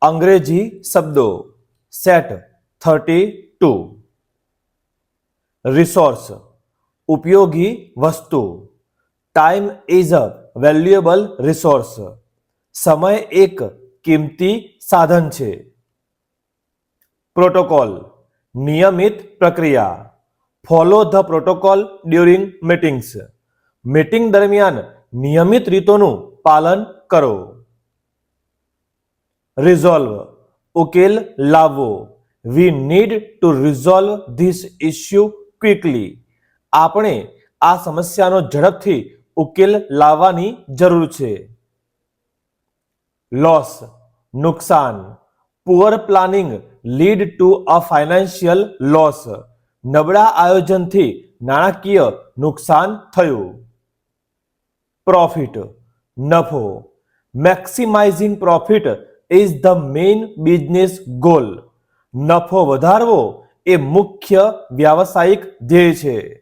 અંગ્રેજી શબ્દો set 32 resource ઉપયોગી વસ્તુ time is a valuable resource સમય એક કિંમતી સાધન છે પ્રોટોકોલ નિયમિત પ્રક્રિયા follow the protocol during meetings meeting દરમિયાન નિયમિત રીતોનું પાલન કરો રિઝોલ્વ ઉકેલ લાવવો we need to resolve this issue quickly આપણે આ સમસ્યાનો ઝડપથી ઉકેલ લાવવાની જરૂર છે લોસ નુકસાન poor planning lead to a financial loss નબળા આયોજનથી નાણાકીય નુકસાન થયું પ્રોફિટ નફો maximising profit is the main business goal નફો વધારવો એ મુખ્ય વ્યાવસાયિક ધ્યેય છે